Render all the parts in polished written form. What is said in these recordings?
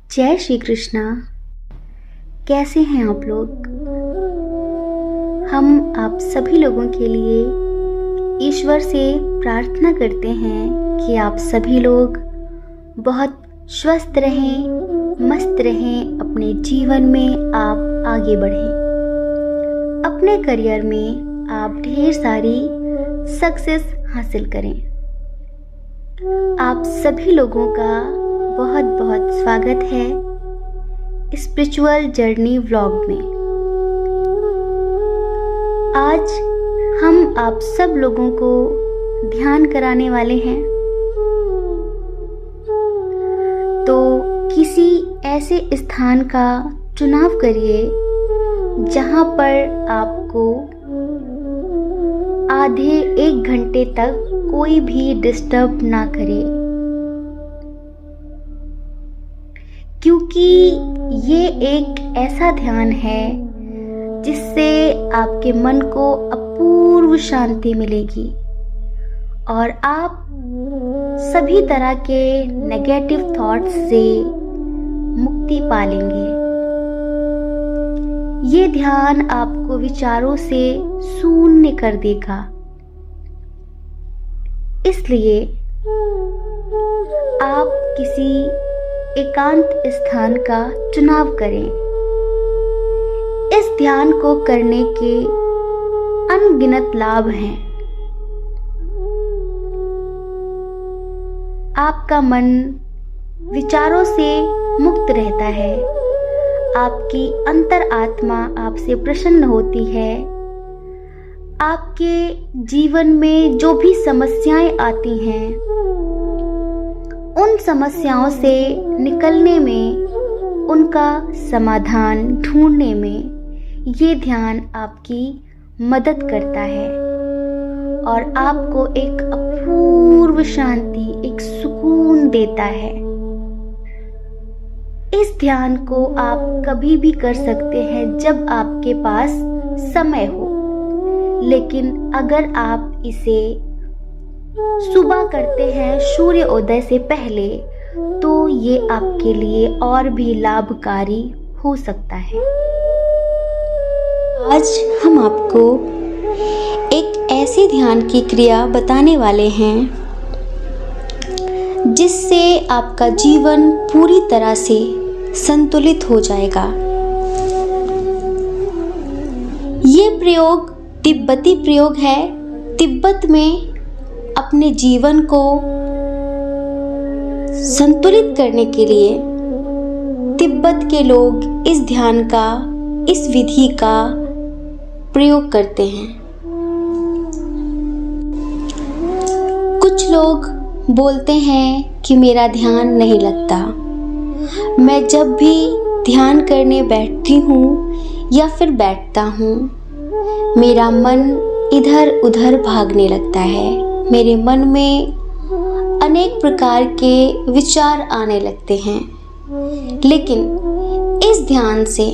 जय श्री कृष्णा। कैसे हैं आप लोग? हम आप सभी लोगों के लिए ईश्वर से प्रार्थना करते हैं कि आप सभी लोग बहुत स्वस्थ रहें, मस्त रहें, अपने जीवन में आप आगे बढ़ें, अपने करियर में आप ढेर सारी सक्सेस हासिल करें। आप सभी लोगों का बहुत बहुत स्वागत है स्पिरिचुअल जर्नी व्लॉग में। आज हम आप सब लोगों को ध्यान कराने वाले हैं। तो किसी ऐसे स्थान का चुनाव करिए जहां पर आपको आधे 1 घंटे तक कोई भी डिस्टर्ब ना करे, क्योंकि ये एक ऐसा ध्यान है जिससे आपके मन को अपूर्व शांति मिलेगी और आप सभी तरह के नेगेटिव थॉट्स से मुक्ति पा लेंगे। ये ध्यान आपको विचारों से शून्य कर देगा। इसलिए आप किसी एकांत स्थान का चुनाव करें। इस ध्यान को करने के अनगिनत लाभ हैं। आपका मन विचारों से मुक्त रहता है, आपकी अंतरात्मा आपसे प्रसन्न होती है। आपके जीवन में जो भी समस्याएं आती हैं, उन समस्याओं से निकलने में, उनका समाधान ढूंढने में ये ध्यान आपकी मदद करता है और आपको एक अपूर्व शांति, एक सुकून देता है। इस ध्यान को आप कभी भी कर सकते हैं जब आपके पास समय हो, लेकिन अगर आप इसे सुबह करते हैं सूर्योदय से पहले, तो ये आपके लिए और भी लाभकारी हो सकता है। आज हम आपको एक ऐसी ध्यान की क्रिया बताने वाले हैं जिससे आपका जीवन पूरी तरह से संतुलित हो जाएगा। ये प्रयोग तिब्बती प्रयोग है। तिब्बत में अपने जीवन को संतुलित करने के लिए तिब्बत के लोग इस ध्यान का, इस विधि का प्रयोग करते हैं। कुछ लोग बोलते हैं कि मेरा ध्यान नहीं लगता। मैं जब भी ध्यान करने बैठती हूँ या फिर बैठता हूँ, मेरा मन इधर उधर भागने लगता है। मेरे मन में अनेक प्रकार के विचार आने लगते हैं। लेकिन इस ध्यान से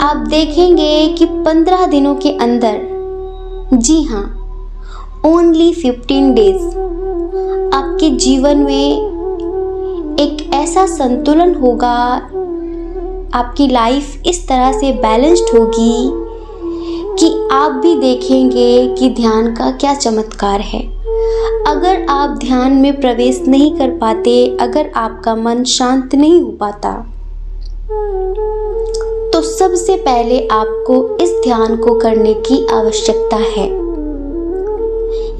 आप देखेंगे कि 15 दिनों के अंदर, जी हाँ, ओनली 15 डेज, आपके जीवन में एक ऐसा संतुलन होगा, आपकी लाइफ इस तरह से बैलेंस्ड होगी कि आप भी देखेंगे कि ध्यान का क्या चमत्कार है। अगर आप ध्यान में प्रवेश नहीं कर पाते, अगर आपका मन शांत नहीं हो पाता, तो सबसे पहले आपको इस ध्यान को करने की आवश्यकता है।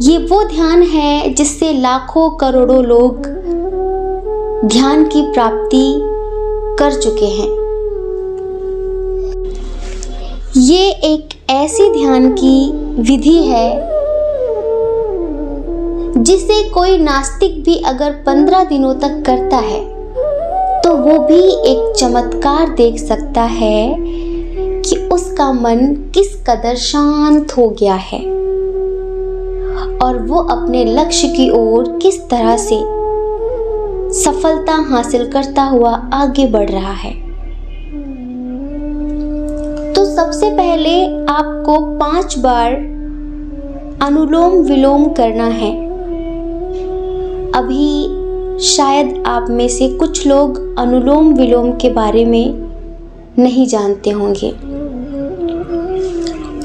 ये वो ध्यान है जिससे लाखों करोड़ों लोग ध्यान की प्राप्ति कर चुके हैं। ये एक ऐसी ध्यान की विधि है जिसे कोई नास्तिक भी अगर 15 दिनों तक करता है तो वो भी एक चमत्कार देख सकता है कि उसका मन किस कदर शांत हो गया है और वो अपने लक्ष्य की ओर किस तरह से सफलता हासिल करता हुआ आगे बढ़ रहा है। तो सबसे पहले आपको 5 बार अनुलोम विलोम करना है। अभी शायद आप में से कुछ लोग अनुलोम विलोम के बारे में नहीं जानते होंगे।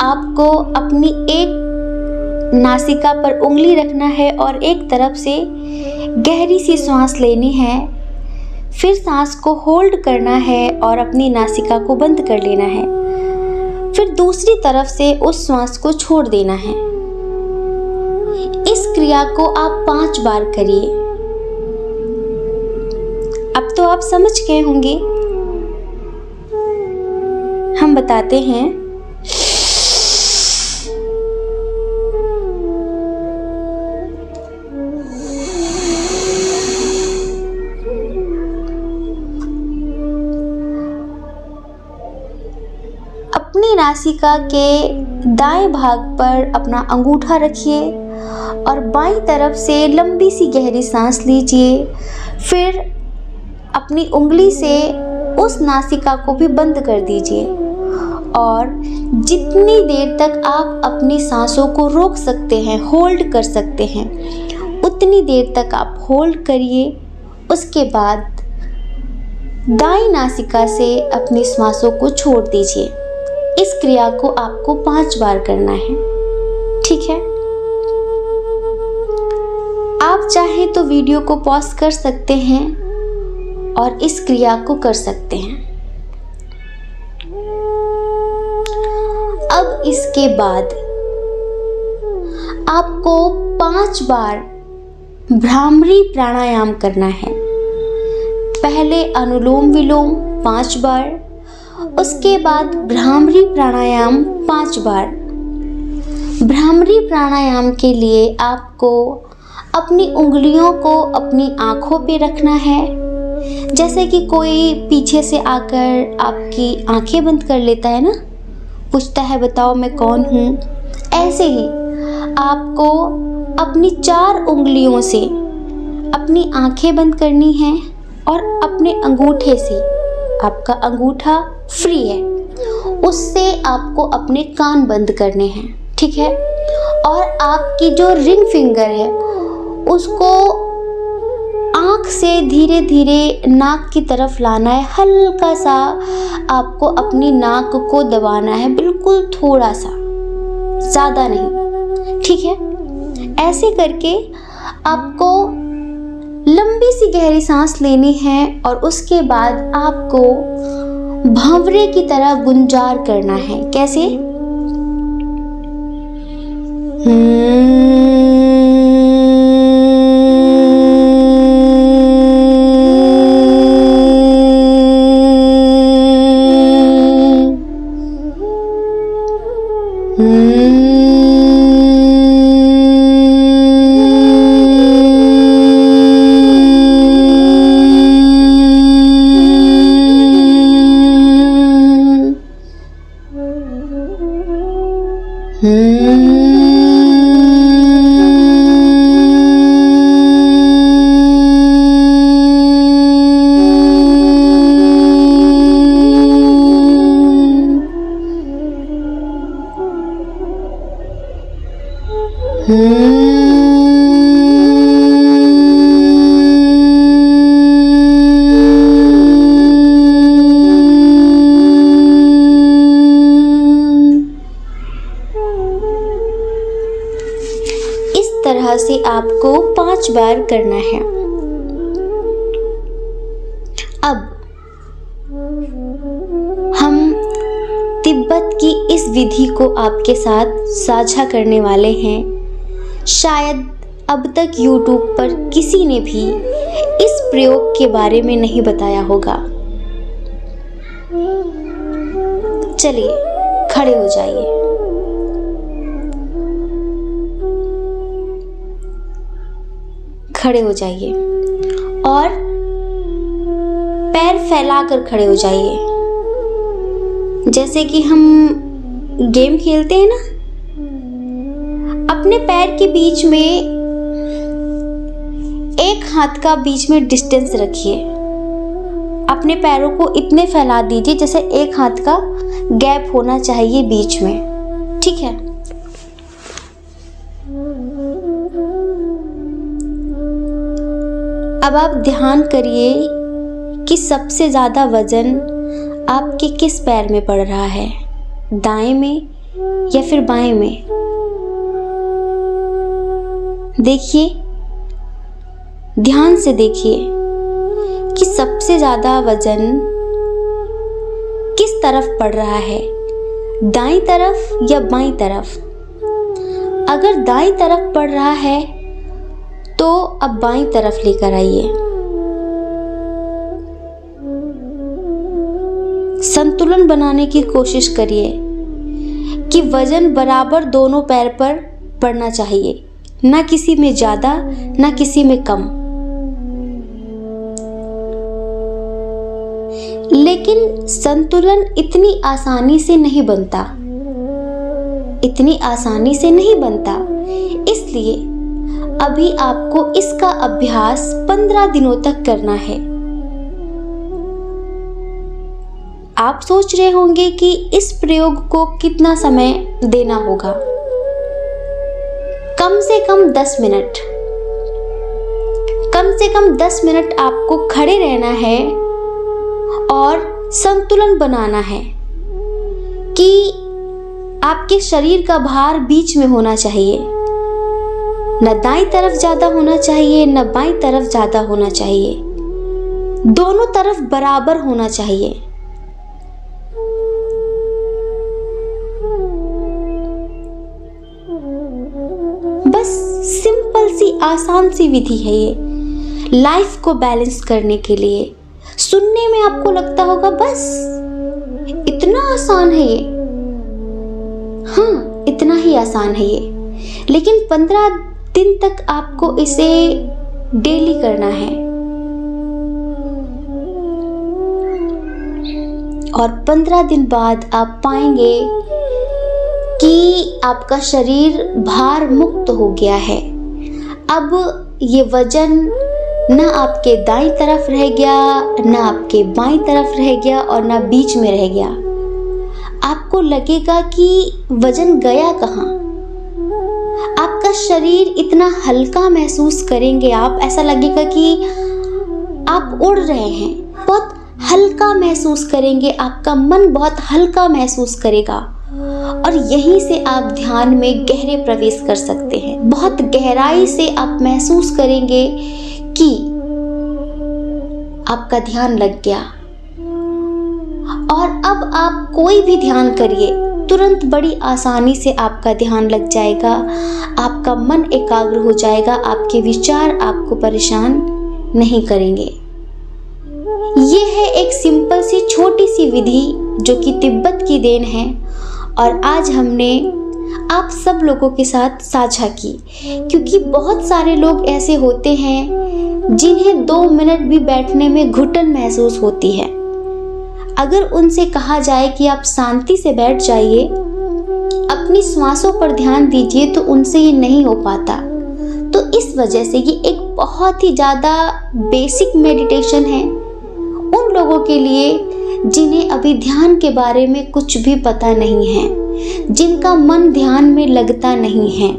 आपको अपनी एक नासिका पर उंगली रखना है और एक तरफ से गहरी सी सांस लेनी है, फिर सांस को होल्ड करना है और अपनी नासिका को बंद कर लेना है, फिर दूसरी तरफ से उस सांस को छोड़ देना है। इस क्रिया को आप 5 बार करिए। अब तो आप समझ गए होंगे। हम बताते हैं। अपनी नासिका के दाएं भाग पर अपना अंगूठा रखिए और बाईं तरफ से लंबी सी गहरी सांस लीजिए। फिर अपनी उंगली से उस नासिका को भी बंद कर दीजिए और जितनी देर तक आप अपनी सांसों को रोक सकते हैं, होल्ड कर सकते हैं, उतनी देर तक आप होल्ड करिए। उसके बाद दाईं नासिका से अपनी सांसों को छोड़ दीजिए। इस क्रिया को आपको 5 बार करना है, ठीक है। आप चाहें तो वीडियो को पॉज कर सकते हैं और इस क्रिया को कर सकते हैं। अब इसके बाद आपको 5 बार भ्रामरी प्राणायाम करना है। पहले अनुलोम विलोम 5 बार, उसके बाद भ्रामरी प्राणायाम 5 बार। भ्रामरी प्राणायाम के लिए आपको अपनी उंगलियों को अपनी आँखों पे रखना है, जैसे कि कोई पीछे से आकर आपकी आंखें बंद कर लेता है ना, पूछता है बताओ मैं कौन हूँ। ऐसे ही आपको अपनी 4 उंगलियों से अपनी आंखें बंद करनी है और अपने अंगूठे से, आपका अंगूठा फ्री है, उससे आपको अपने कान बंद करने हैं, ठीक है। और आपकी जो रिंग फिंगर है उसको आँख से धीरे धीरे नाक की तरफ लाना है। हल्का सा आपको अपनी नाक को दबाना है, बिल्कुल थोड़ा सा, ज़्यादा नहीं, ठीक है। ऐसे करके आपको लंबी सी गहरी सांस लेनी है और उसके बाद आपको भंवरे की तरह गुंजार करना है। कैसे? तरह से आपको 5 बार करना है। अब हम तिब्बत की इस विधि को आपके साथ साझा करने वाले हैं। शायद अब तक YouTube पर किसी ने भी इस प्रयोग के बारे में नहीं बताया होगा। चलिए खड़े हो जाइए। खड़े हो जाइए और पैर फैलाकर खड़े हो जाइए, जैसे कि हम गेम खेलते हैं ना। अपने पैर के बीच में एक हाथ का बीच में डिस्टेंस रखिए। अपने पैरों को इतने फैला दीजिए जैसे एक हाथ का गैप होना चाहिए बीच में, ठीक है। अब आप ध्यान करिए कि सबसे ज़्यादा वजन आपके किस पैर में पड़ रहा है, दाएं में या फिर बाएं में। देखिए, ध्यान से देखिए कि सबसे ज़्यादा वजन किस तरफ पड़ रहा है, दाईं तरफ या बाईं तरफ। अगर दाईं तरफ पड़ रहा है तो अब बाईं तरफ लेकर आइए। संतुलन बनाने की कोशिश करिए कि वजन बराबर दोनों पैर पर पड़ना चाहिए, ना किसी में ज़्यादा ना किसी में कम। लेकिन संतुलन इतनी आसानी से नहीं बनता, इसलिए अभी आपको इसका अभ्यास 15 दिनों तक करना है। आप सोच रहे होंगे कि इस प्रयोग को कितना समय देना होगा। कम से कम 10 मिनट। कम से कम 10 मिनट आपको खड़े रहना है और संतुलन बनाना है कि आपके शरीर का भार बीच में होना चाहिए, न दाईं तरफ ज़्यादा होना चाहिए न बाईं तरफ ज़्यादा होना चाहिए, दोनों तरफ बराबर होना चाहिए। बस सिंपल सी आसान सी विधि है ये, लाइफ को बैलेंस करने के लिए। सुनने में आपको लगता होगा बस इतना आसान है ये। हाँ, इतना ही आसान है ये, लेकिन 15 दिन तक आपको इसे डेली करना है। और 15 दिन बाद आप पाएंगे कि आपका शरीर भार मुक्त हो गया है। अब ये वजन ना आपके दाईं तरफ रह गया, ना आपके बाईं तरफ रह गया और ना बीच में रह गया। आपको लगेगा कि वजन गया कहाँ। आपका शरीर इतना हल्का महसूस करेंगे आप, ऐसा लगेगा कि आप उड़ रहे हैं। बहुत हल्का महसूस करेंगे, आपका मन बहुत हल्का महसूस करेगा। और यहीं से आप ध्यान में गहरे प्रवेश कर सकते हैं। बहुत गहराई से आप महसूस करेंगे कि आपका ध्यान लग गया। और अब आप कोई भी ध्यान करिए, तुरंत बड़ी आसानी से आपका ध्यान लग जाएगा, आपका मन एकाग्र हो जाएगा, आपके विचार आपको परेशान नहीं करेंगे। ये है एक सिंपल सी छोटी सी विधि जो कि तिब्बत की देन है और आज हमने आप सब लोगों के साथ साझा की, क्योंकि बहुत सारे लोग ऐसे होते हैं जिन्हें 2 मिनट भी बैठने में घुटन महसूस होती है। अगर उनसे कहा जाए कि आप शांति से बैठ जाइए, अपनी श्वासों पर ध्यान दीजिए, तो उनसे ये नहीं हो पाता। तो इस वजह से ये एक बहुत ही ज़्यादा बेसिक मेडिटेशन है उन लोगों के लिए जिन्हें अभी ध्यान के बारे में कुछ भी पता नहीं है, जिनका मन ध्यान में लगता नहीं है।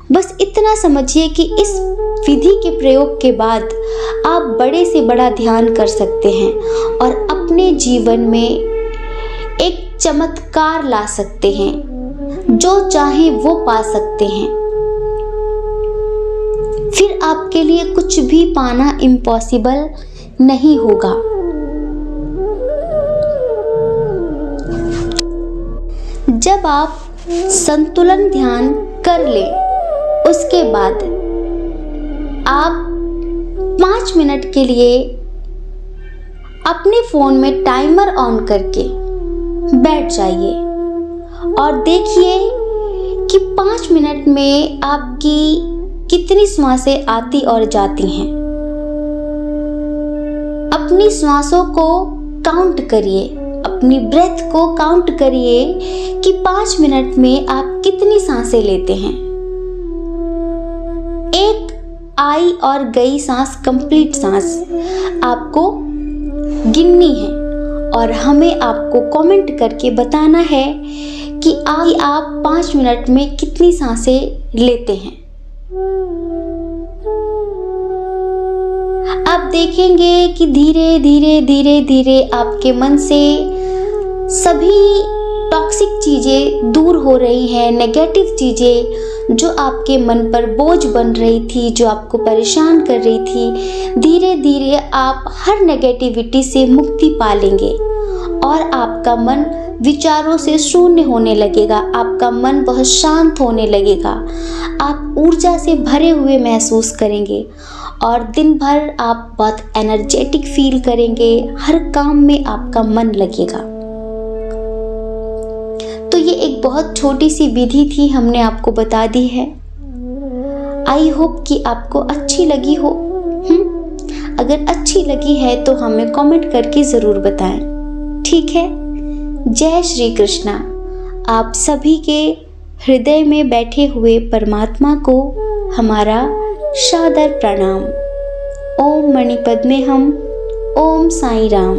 बस इतना समझिए कि इस विधि के प्रयोग के बाद आप बड़े से बड़ा ध्यान कर सकते हैं और अपने जीवन में एक चमत्कार ला सकते हैं, जो चाहे वो पा सकते हैं। फिर आपके लिए कुछ भी पाना इम्पॉसिबल नहीं होगा। जब आप संतुलन ध्यान कर लें, उसके बाद आप 5 मिनट के लिए अपने फोन में टाइमर ऑन करके बैठ जाइए और देखिए कि 5 मिनट में आपकी कितनी श्वासें आती और जाती हैं। अपनी श्वासों को काउंट करिए, अपनी ब्रेथ को काउंट करिए कि 5 मिनट में आप कितनी सांसें लेते हैं। एक आई और गई सांस, कंप्लीट सांस आपको गिननी है और हमें आपको कमेंट करके बताना है कि आप 5 मिनट में कितनी सांसें लेते हैं। आप देखेंगे कि धीरे धीरे धीरे धीरे आपके मन से सभी टॉक्सिक चीज़ें दूर हो रही हैं। नेगेटिव चीज़ें जो आपके मन पर बोझ बन रही थी, जो आपको परेशान कर रही थी, धीरे धीरे आप हर नेगेटिविटी से मुक्ति पा लेंगे और आपका मन विचारों से शून्य होने लगेगा। आपका मन बहुत शांत होने लगेगा। आप ऊर्जा से भरे हुए महसूस करेंगे और दिन भर आप बहुत एनर्जेटिक फील करेंगे। हर काम में आपका मन लगेगा। तो ये एक बहुत छोटी सी विधि थी, हमने आपको बता दी है। आई होप कि आपको अच्छी लगी हो। अगर अच्छी लगी है तो हमें कमेंट करके ज़रूर बताएं। ठीक है। जय श्री कृष्णा। आप सभी के हृदय में बैठे हुए परमात्मा को हमारा सादर प्रणाम। ओम मणिपद्मे हम। ओम साईं राम।